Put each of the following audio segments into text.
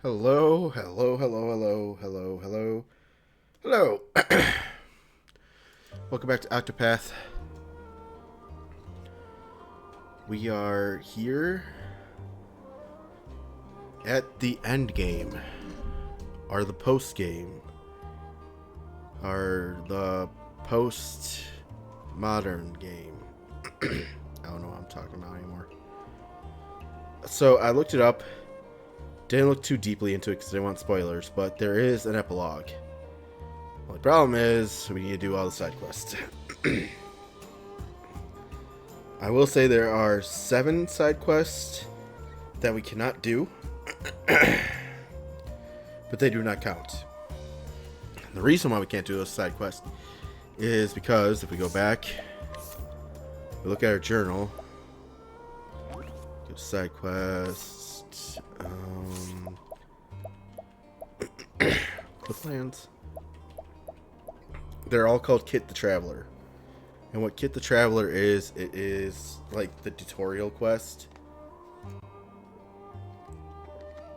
Hello, hello, hello, hello, hello, hello, hello. Welcome back to Octopath. We are here at the end game, or the post game, or the post modern game. I don't know what I'm talking about anymore. So I looked it up. Didn't look too deeply into it because I didn't want spoilers, but there is an epilogue. Well, the problem is we need to do all the side quests. I will say there are 7 side quests that we cannot do, but they do not count. And the reason why we can't do those side quests is because if we go back, we look at our journal, go to side quests, Clifflands. They're all called Kit the Traveler. And what Kit the Traveler is, it is like the tutorial quest.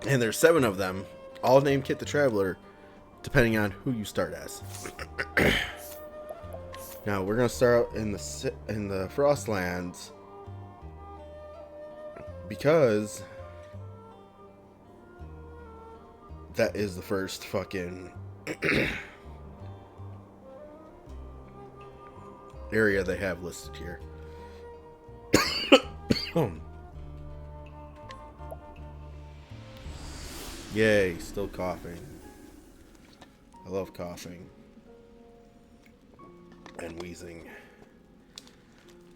And there's 7 of them, all named Kit the Traveler, depending on who you start as. Now we're gonna start out in the Frostlands because that is the first fucking area they have listed here. Yay, still coughing. I love coughing. And wheezing.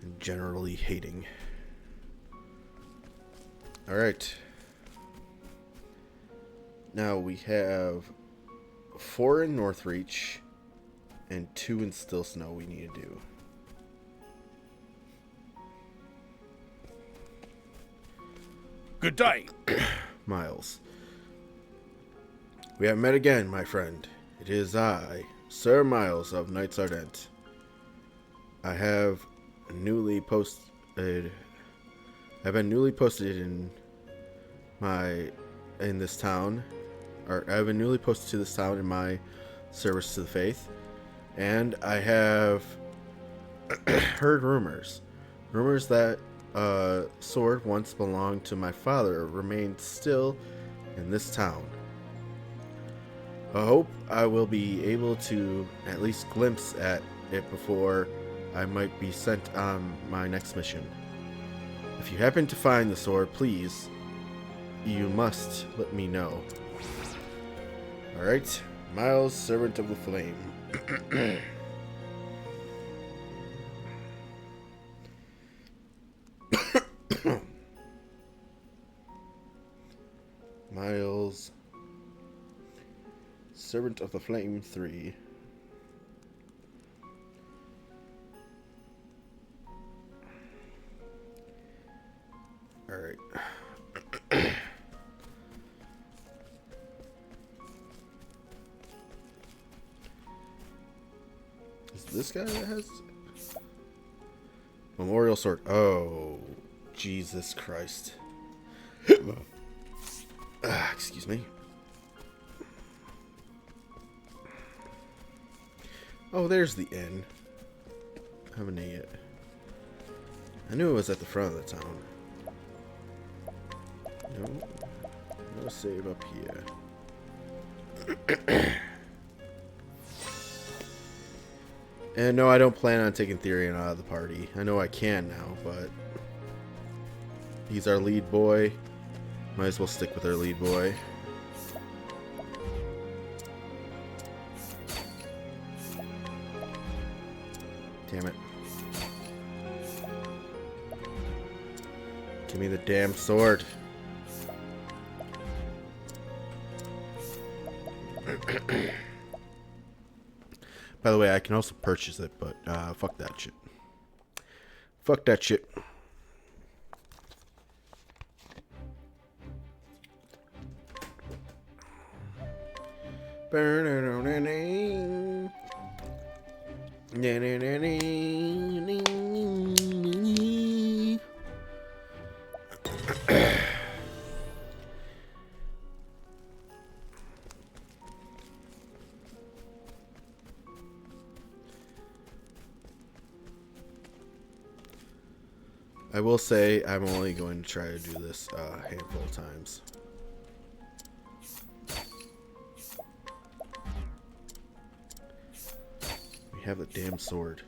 And generally hating. Alright. Now we have 4 in Northreach and 2 in Still Snow we need to do. Good day. Miles. We have met again, my friend. It is I, Sir Miles of Knights Ardent. I have newly posted. I've been newly posted in this town, or I've been newly posted to this town in my service to the faith, and I have heard rumors that a sword once belonged to my father remains still in this town. I hope I will be able to at least glimpse at it before I might be sent on my next mission. If you happen to find the sword, please, you must let me know. Alright, Miles, Servant of the Flame. Miles, Servant of the Flame 3. Alright. Is this guy that has Memorial Sword? Oh, Jesus Christ. Excuse me. Oh, there's the inn. I'm an idiot. I knew it was at the front of the town. No save up here. And no, I don't plan on taking Therion out of the party. I know I can now, but he's our lead boy. Might as well stick with our lead boy. Damn it. Give me the damn sword. By the way, I can also purchase it, but fuck that shit. Fuck that shit. I will say I'm only going to try to do this a handful of times. We have the damn sword.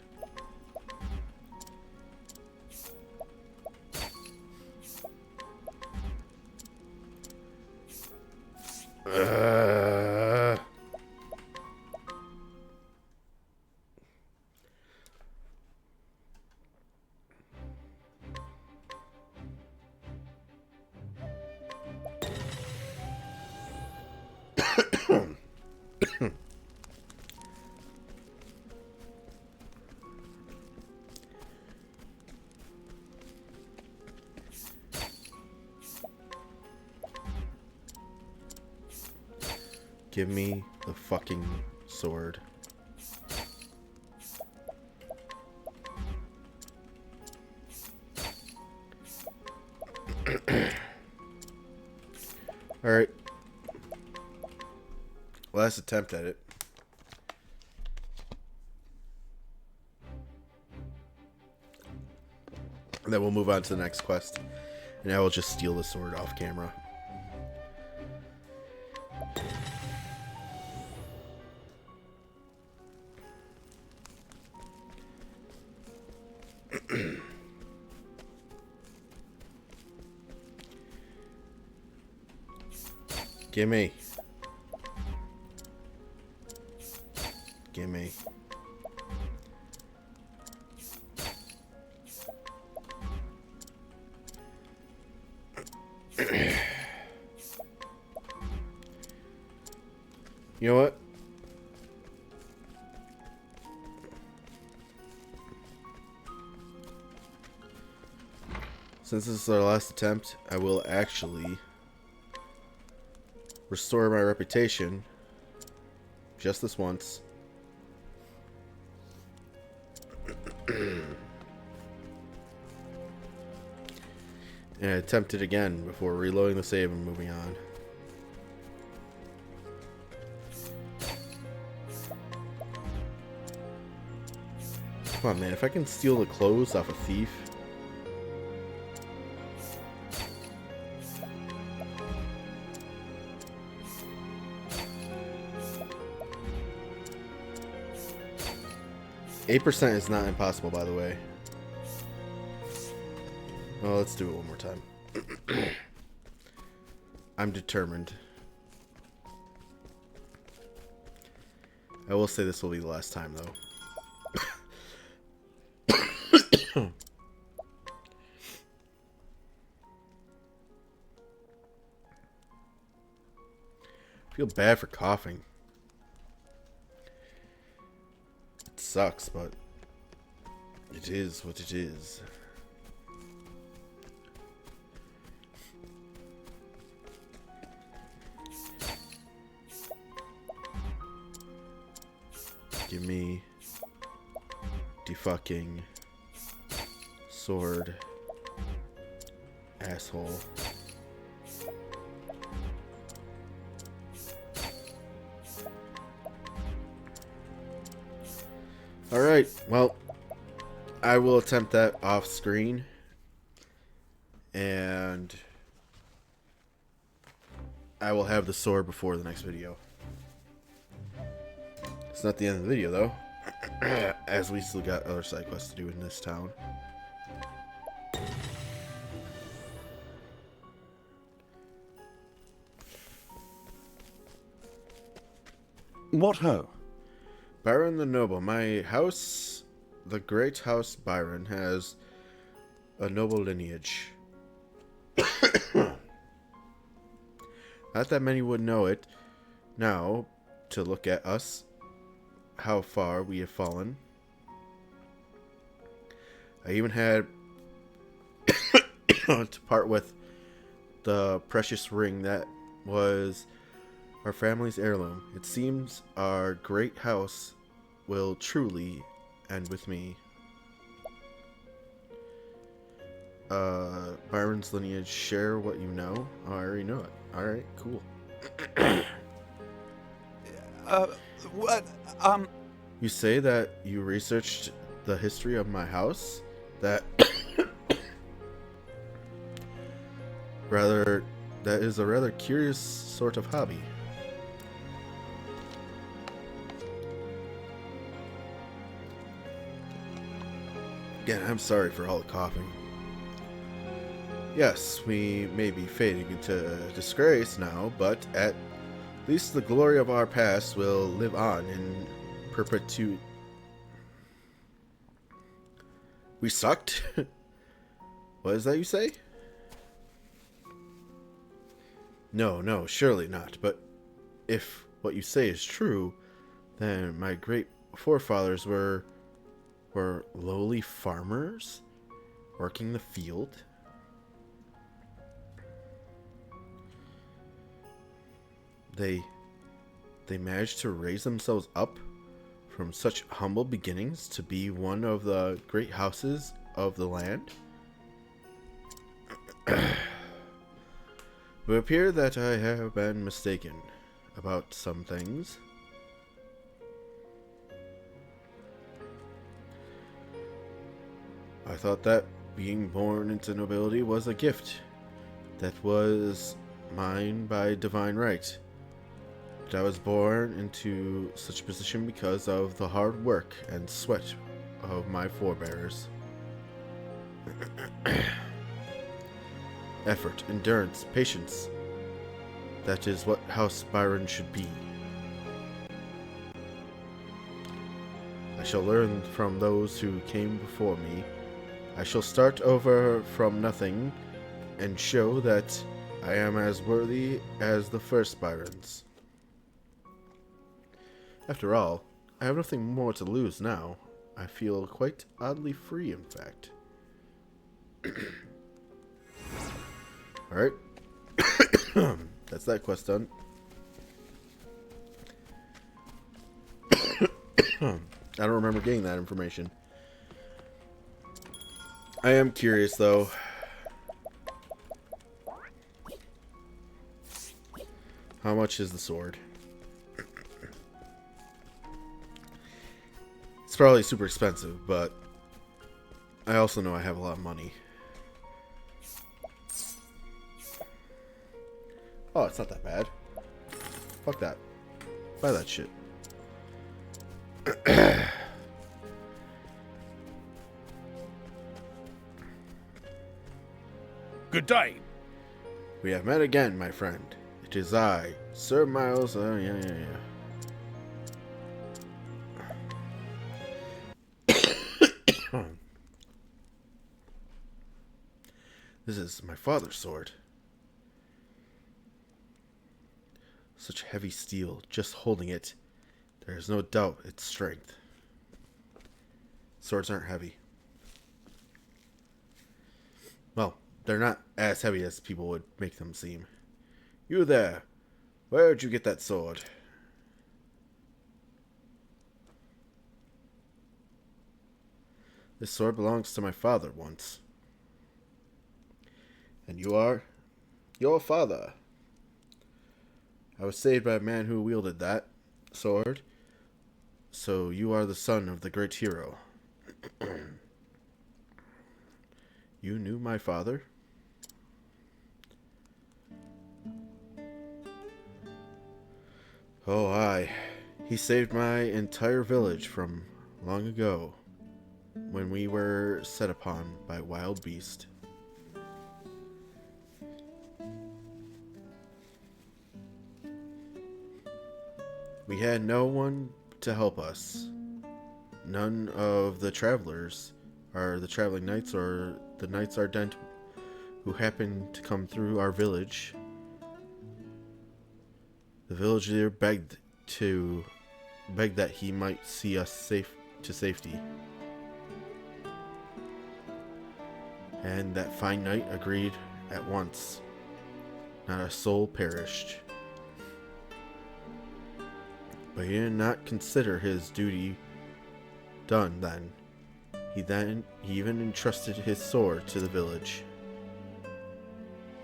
Give me the fucking sword. Alright. Last attempt at it. And then we'll move on to the next quest. And I will just steal the sword off camera. Gimme. Gimme. You know what? Since this is our last attempt, I will actually restore my reputation just this once. And attempt it again before reloading the save and moving on. Come on, man. If I can steal the clothes off a thief. 8% is not impossible, by the way. Well, let's do it one more time. I'm determined. I will say this will be the last time, though. I feel bad for coughing. It sucks, but it is what it is. Give me the fucking sword, asshole. Alright, well, I will attempt that off screen. And I will have the sword before the next video. It's not the end of the video, though. As we still got other side quests to do in this town. What ho? Byron the Noble. My house, the Great House Byron, has a noble lineage. Not that many would know it. Now, to look at us, how far we have fallen. I even had to part with the precious ring that was our family's heirloom. It seems our great house will truly end with me. Byron's lineage, share what you know. Oh, I already know it. Alright, cool. What? You say that you researched the history of my house? That Rather, that is a rather curious sort of hobby. Again, I'm sorry for all the coughing. Yes, we may be fading into disgrace now, but at least the glory of our past will live on in perpetuity. We sucked? What is that you say? No, surely not. But if what you say is true, then my great forefathers were lowly farmers working the field. They managed to raise themselves up from such humble beginnings to be one of the great houses of the land. It would appear that I have been mistaken about some things. I thought that being born into nobility was a gift that was mine by divine right. But I was born into such a position because of the hard work and sweat of my forebears. Effort, endurance, patience. That is what House Byron should be. I shall learn from those who came before me. I shall start over from nothing and show that I am as worthy as the first Byrons. After all, I have nothing more to lose now. I feel quite oddly free, in fact. Alright. That's that quest done. I don't remember getting that information. I am curious, though. How much is the sword? It's probably super expensive, but I also know I have a lot of money. Oh, it's not that bad. Fuck that. Buy that shit. Good day. We have met again, my friend. It is I, Sir Miles. Yeah. This is my father's sword. Such heavy steel, just holding it. There is no doubt its strength. Swords aren't heavy. Well, they're not as heavy as people would make them seem. You there, where'd you get that sword? This sword belongs to my father once. And you are? Your father. I was saved by a man who wielded that sword. So you are the son of the great hero. You knew my father? Oh, aye. He saved my entire village from long ago, when we were set upon by wild beast. We had no one to help us. None of the travelers, or the traveling knights, or the knights ardent who happened to come through our village. The village leader begged that he might see us safe to safety. And that fine knight agreed at once. Not a soul perished. But he did not consider his duty done then. He even entrusted his sword to the village.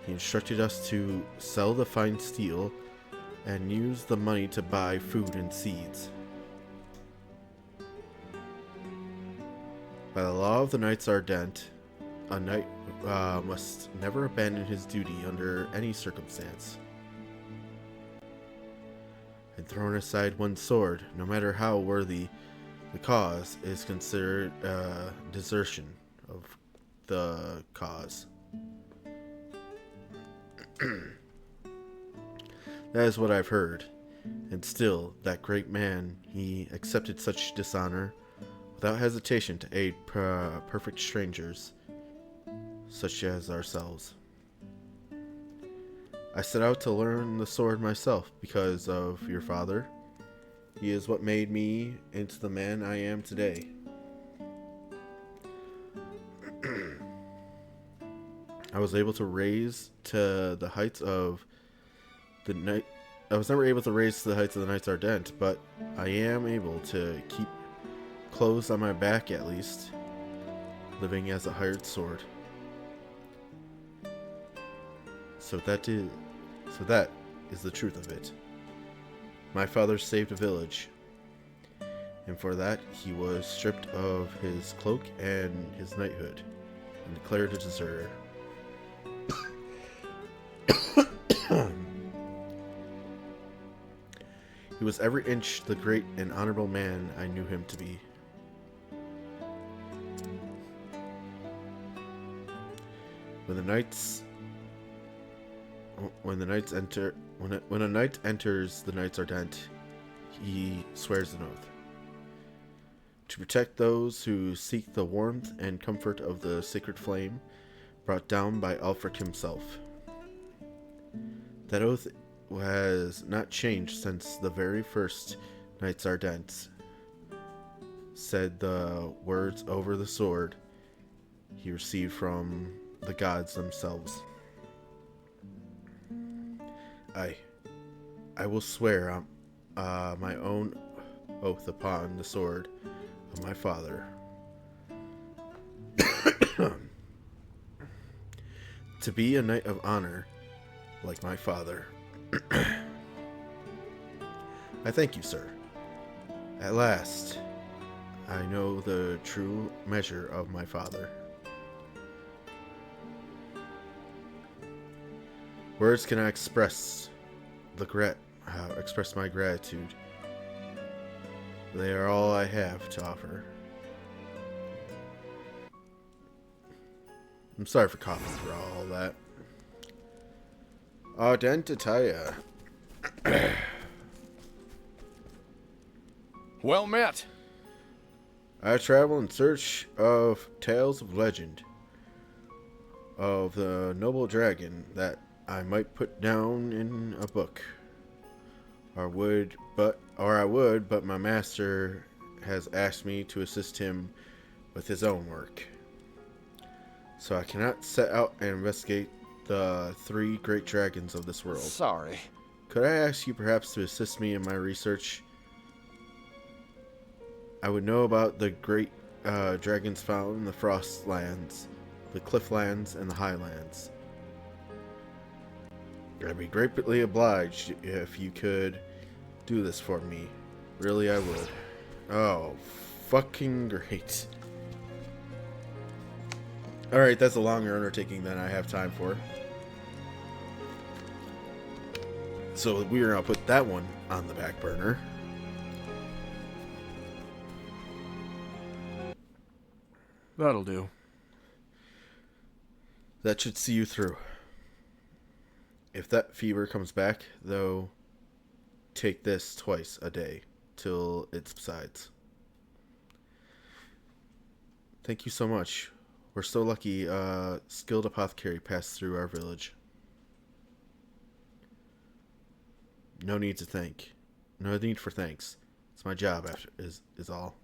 He instructed us to sell the fine steel and use the money to buy food and seeds. By the law of the Knights Ardent, a knight must never abandon his duty under any circumstance. And throwing aside one's sword, no matter how worthy the cause, is considered desertion of the cause. That is what I've heard. And still, that great man, he accepted such dishonor without hesitation to aid perfect strangers, such as ourselves. I set out to learn the sword myself because of your father. He is what made me into the man I am today. I was able to raise to the heights of the night. I was never able to raise to the heights of the Knights Ardent, but I am able to keep clothes on my back at least, living as a hired sword. So that is the truth of it. My father saved a village, and for that he was stripped of his cloak and his knighthood, and declared a deserter. He was every inch the great and honorable man I knew him to be. When a knight enters the Knights Ardent, he swears an oath to protect those who seek the warmth and comfort of the sacred flame brought down by Ulfric himself. That oath has not changed since the very first Knights Ardent said the words over the sword he received from the gods themselves. I will swear my own oath upon the sword of my father to be a knight of honor like my father. I thank you, sir. At last, I know the true measure of my father. Words cannot express my gratitude. They are all I have to offer. I'm sorry for coughing through all that. Ardentitaya. Well met. I travel in search of tales of legend of the noble dragon that I might put down in a book, or I would, but my master has asked me to assist him with his own work. So I cannot set out and investigate the 3 great dragons of this world. Sorry. Could I ask you perhaps to assist me in my research? I would know about the great dragons found in the Frostlands, the Clifflands, and the Highlands. I'd be greatly obliged if you could do this for me. Really, I would. Oh, fucking great. Alright, that's a longer undertaking than I have time for. So we are going to put that one on the back burner. That'll do. That should see you through. If that fever comes back, though, take this twice a day till it subsides. Thank you so much. We're so lucky a skilled apothecary passed through our village. No need to thank. No need for thanks. It's my job is all.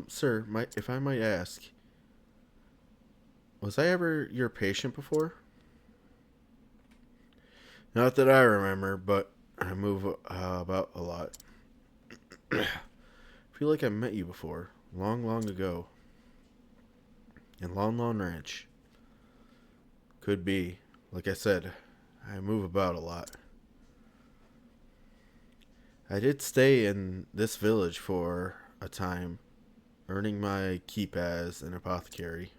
Sir, if I might ask, was I ever your patient before? Not that I remember, but I move about a lot. I feel like I met you before, long ago. In Lon Lon Ranch. Could be. Like I said, I move about a lot. I did stay in this village for a time, earning my keep as an apothecary.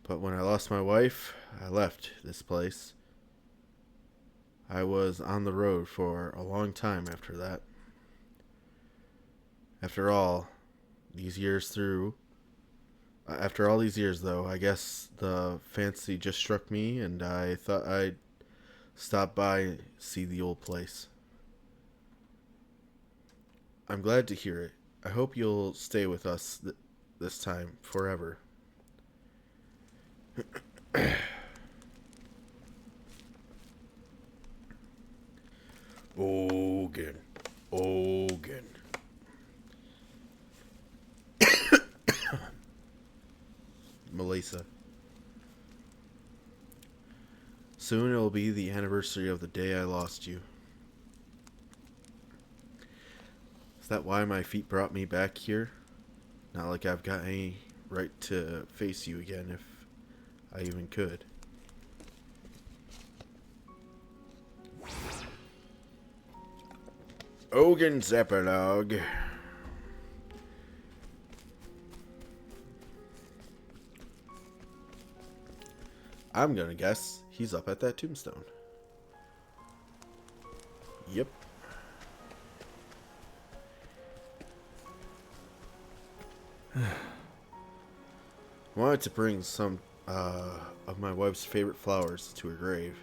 But when I lost my wife, I left this place. I was on the road for a long time after that. After all these years though, I guess the fancy just struck me and I thought I'd stop by, see the old place. I'm glad to hear it. I hope you'll stay with us this time forever. Ogen. Melissa. Soon it'll be the anniversary of the day I lost you. Is that why my feet brought me back here? Not like I've got any right to face you again if I even could. Ogen's epilogue. I'm gonna guess he's up at that tombstone. Yep. I wanted to bring some of my wife's favorite flowers to her grave,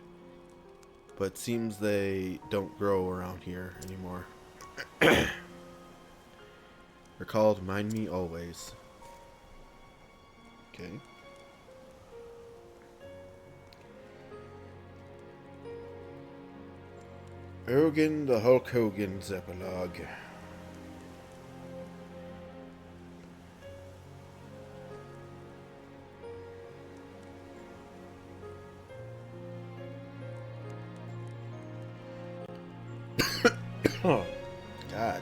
but it seems they don't grow around here anymore. They're called Mind Me Always. Okay. Hogan the Hulk Hogan's epilogue. Oh, God.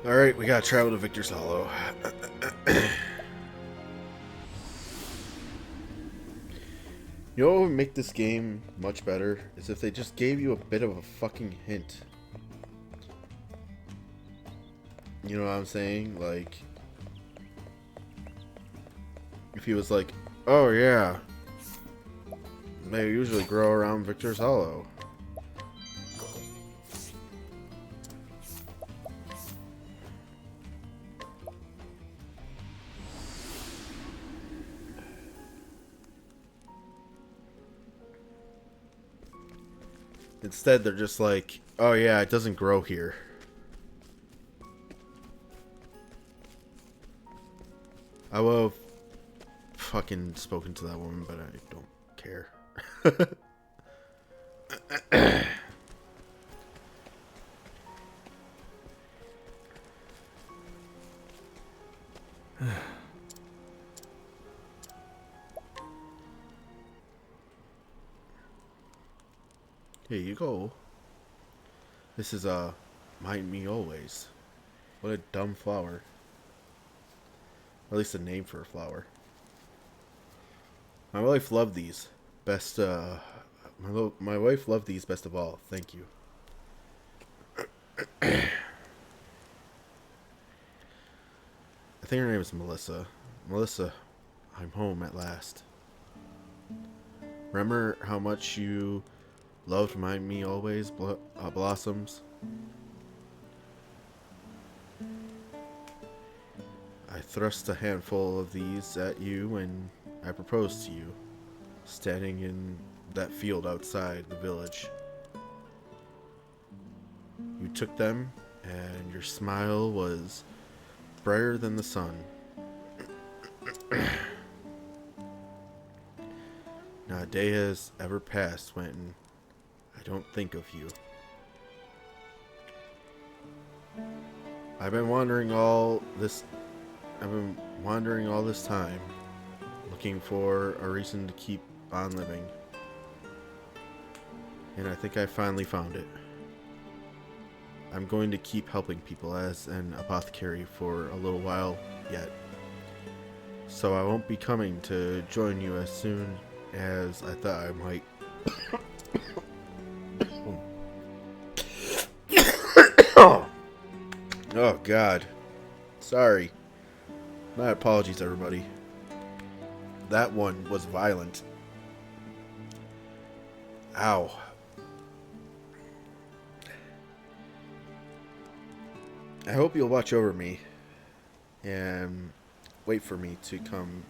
Alright, we gotta travel to Victor's Hollow. You know what would make this game much better? Is if they just gave you a bit of a fucking hint. You know what I'm saying? Like, if he was like, oh yeah, they usually grow around Victor's Hollow. Instead, they're just like, oh yeah, it doesn't grow here. I will have fucking spoken to that woman, but I don't care. Here you go. This is Mind Me Always. What a dumb flower. Or at least a name for a flower. My wife loved these. Best, my wife loved these best of all. Thank you. I think her name is Melissa. Melissa, I'm home at last. Remember how much you loved Mind Me Always, Blossoms? I thrust a handful of these at you when I proposed to you, standing in that field outside the village. You took them, and your smile was brighter than the sun. Not a day has ever passed when I don't think of you. I've been wandering all this time, looking for a reason to keep on living. And I think I finally found it. I'm going to keep helping people as an apothecary for a little while yet. So I won't be coming to join you as soon as I thought I might. Oh, God. Sorry. My apologies, everybody. That one was violent. Ow. I hope you'll watch over me and wait for me to come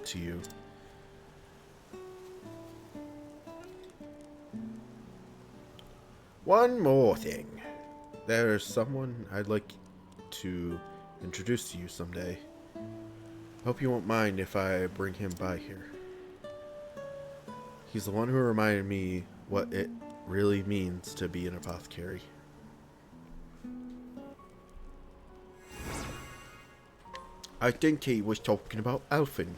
to you. One more thing. There's someone I'd like to introduce to you someday. Hope you won't mind if I bring him by here. He's the one who reminded me what it really means to be an apothecary. I think he was talking about Alfin.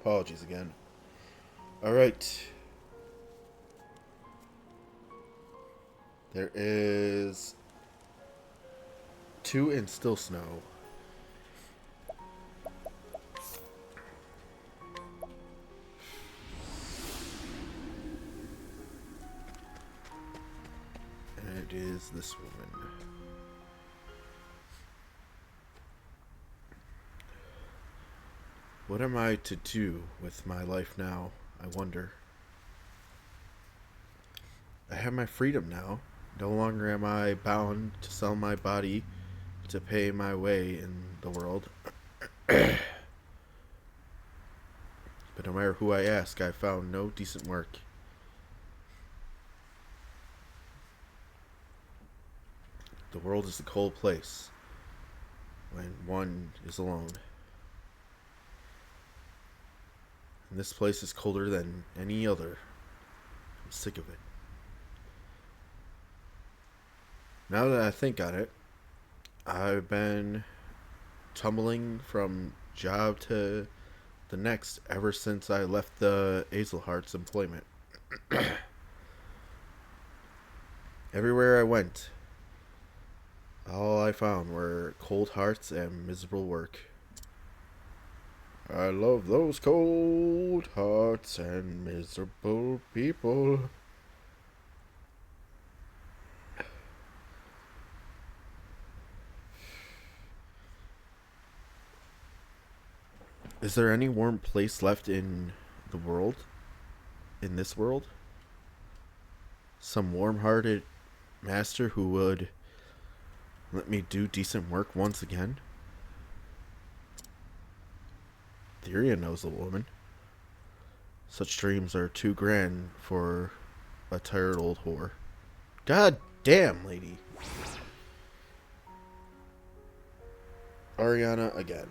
Apologies again. Alright. There is 2 in still snow. And it is this woman. What am I to do with my life now, I wonder? I have my freedom now. No longer am I bound to sell my body to pay my way in the world. But no matter who I ask, I found no decent work. The world is a cold place when one is alone. And this place is colder than any other. I'm sick of it. Now that I think on it, I've been tumbling from job to the next ever since I left the Azelhart's employment. Everywhere I went, all I found were cold hearts and miserable work. I love those cold hearts and miserable people. Is there any warm place left in the world? In this world? Some warm-hearted master who would let me do decent work once again? Theria knows a woman. Such dreams are too grand for a tired old whore. God damn, lady. Ariana again.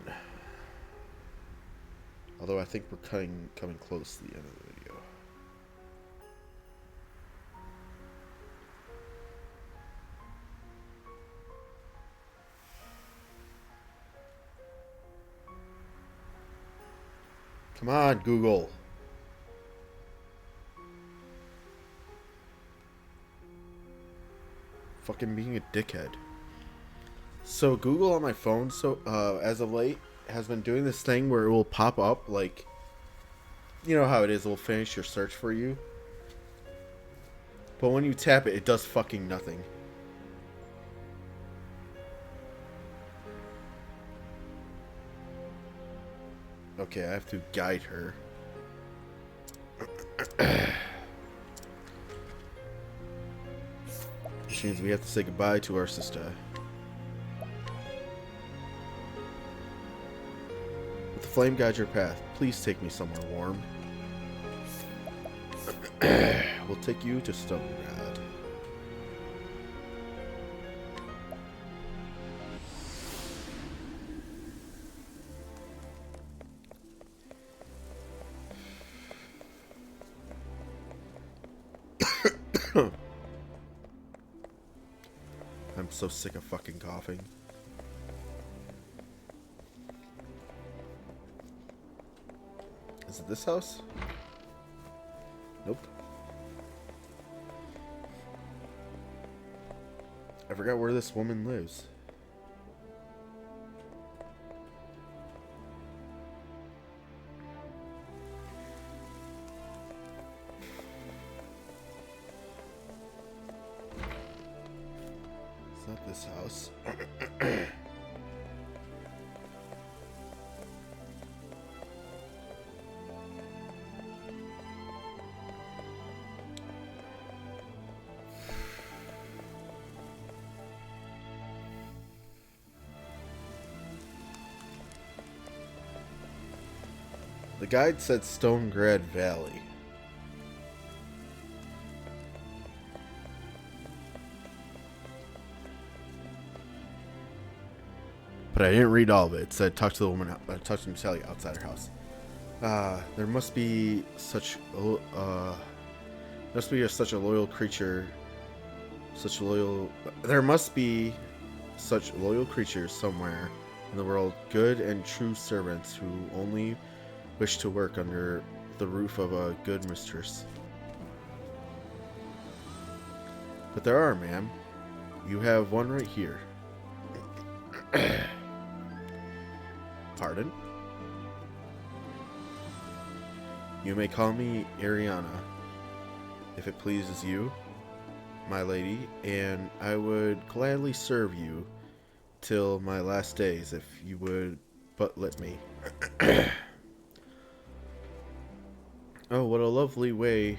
Although I think we're coming close to the end of the video. Come on, Google. Fucking being a dickhead. So Google on my phone, as of late, has been doing this thing where it will pop up, like, you know how it is, it will finish your search for you. But when you tap it, it does fucking nothing. Okay, I have to guide her. Which means we have to say goodbye to our sister. With the flame guide your path, please take me somewhere warm. We'll take you to Stonograd. I'm so sick of fucking coughing. Is it this house? Nope. I forgot where this woman lives. It's not this house. The guide said Stonegrad Valley. But I didn't read all of it. It said talk to the woman, talk to Natalia outside her house. There must be such such a loyal creature, there must be such loyal creatures somewhere in the world, good and true servants who only wish to work under the roof of a good mistress. But there are, ma'am. You have one right here. Pardon? You may call me Ariana, if it pleases you, my lady, and I would gladly serve you till my last days, if you would but let me. Oh, what a lovely way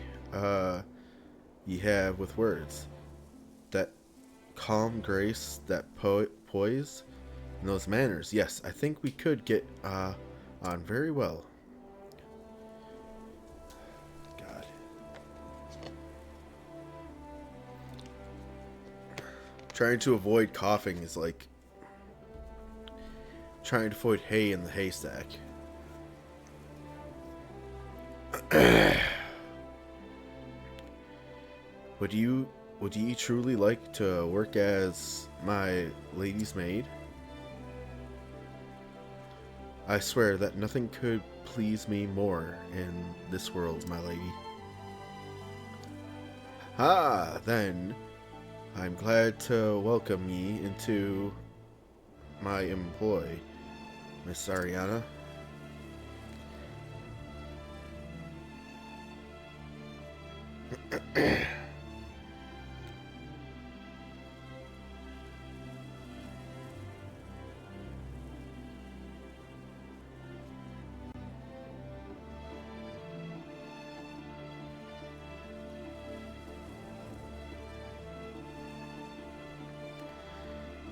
ye have with words. That calm grace, that poise, and those manners. Yes, I think we could get on very well. God. Trying to avoid coughing is like trying to avoid hay in the haystack. Would you truly like to work as my lady's maid? I swear that nothing could please me more in this world, my lady. Ah, then I'm glad to welcome ye into my employ, Miss Ariana.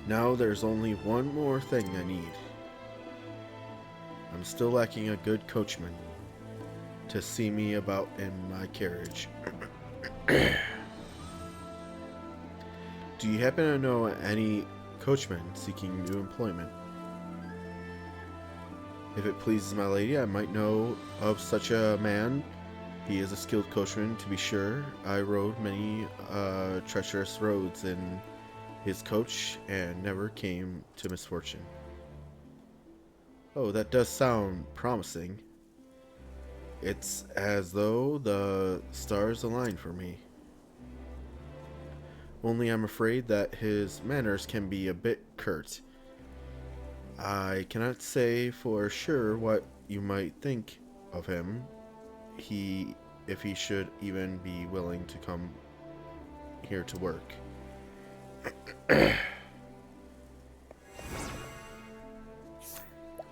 Now there's only one more thing I need. I'm still lacking a good coachman to see me about in my carriage. Do you happen to know any coachmen seeking new employment? If it pleases my lady, I might know of such a man. He is a skilled coachman, to be sure. I rode many treacherous roads in his coach and never came to misfortune. Oh, that does sound promising. It's as though the stars align for me. Only I'm afraid that his manners can be a bit curt. I cannot say for sure what you might think of him, if he should even be willing to come here to work.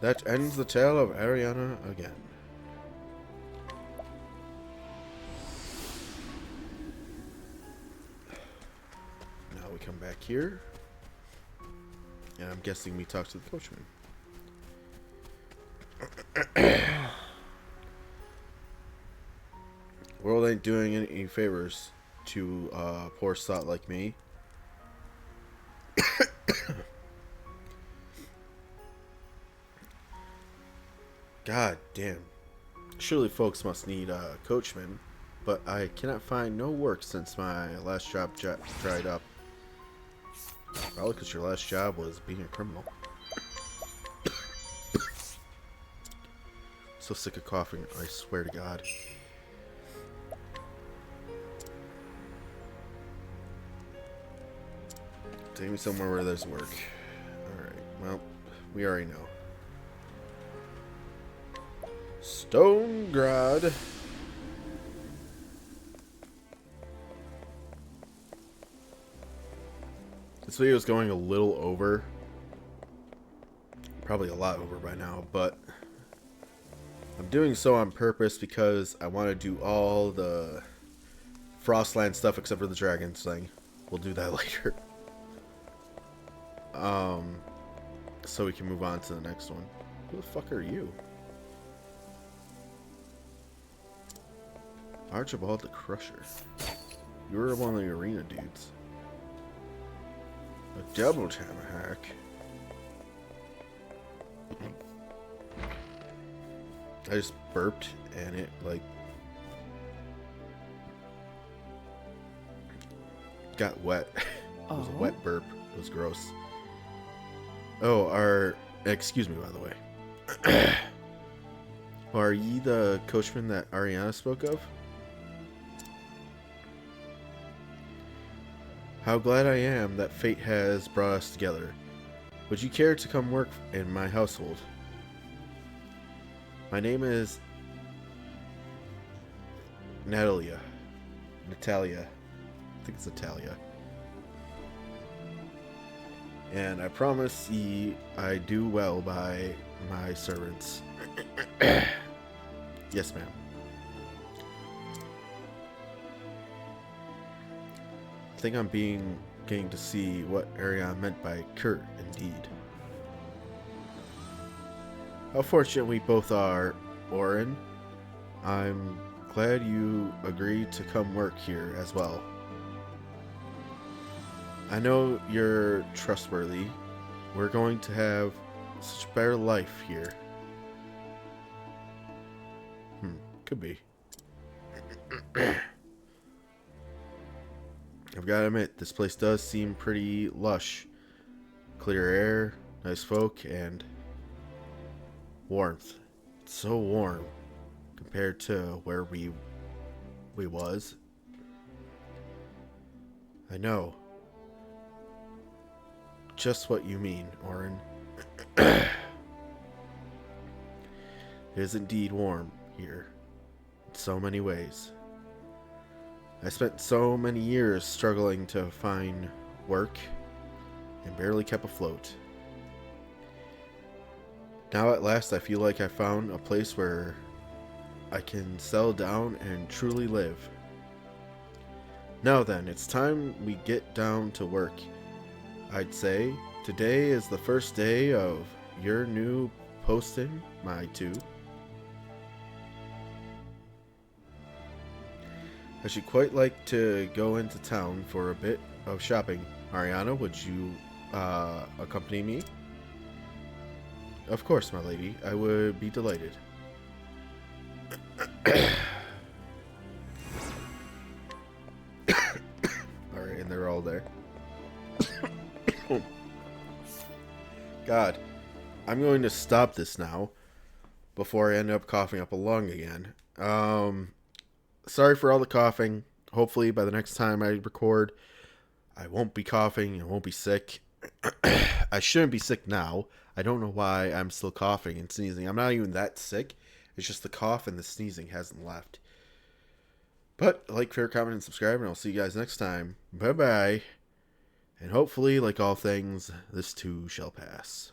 That ends the tale of Ariana again. Now we come back here. And I'm guessing we talk to the coachman. World ain't doing any favors to a poor sot like me. God damn. Surely folks must need a coachman, but I cannot find no work since my last job dried up. Probably because your last job was being a criminal. So sick of coughing, I swear to God. Take me somewhere where there's work. Alright, well, we already know. Stonegrad. This video is going a little over. Probably a lot over by now, but I'm doing so on purpose because I want to do all the Frostland stuff except for the dragons thing. We'll do that later. So we can move on to the next one. Who the fuck are you? Archibald the Crusher. You were one of the arena dudes. A double tomahawk. I just burped and it like got wet. It was a wet burp. It was gross. Oh, excuse me, by the way. Are ye the coachman that Ariana spoke of? How glad I am that fate has brought us together. Would you care to come work in my household? My name is Natalia. I think it's Natalia. And I promise ye I do well by my servants. Yes, ma'am. I think I'm getting to see what Ariana meant by Kurt, indeed. How fortunate we both are, Oren. I'm glad you agreed to come work here as well. I know you're trustworthy. We're going to have such a better life here. Could be. I've got to admit, this place does seem pretty lush. Clear air, nice folk, and warmth. It's so warm compared to where we was. I know. Just what you mean, Oren. It is indeed warm here in so many ways. I spent so many years struggling to find work and barely kept afloat. Now at last I feel like I found a place where I can settle down and truly live. Now then, it's time we get down to work. I'd say today is the first day of your new posting, my two. I should quite like to go into town for a bit of shopping. Ariana, would you accompany me? Of course, my lady. I would be delighted. Alright, and they're all there. God, I'm going to stop this now before I end up coughing up a lung again. Sorry for all the coughing. Hopefully by the next time I record, I won't be coughing and won't be sick. I shouldn't be sick now. I don't know why I'm still coughing and sneezing. I'm not even that sick. It's just the cough and the sneezing hasn't left. But like, favorite, comment, and subscribe, and I'll see you guys next time. Bye-bye. And hopefully, like all things, this too shall pass.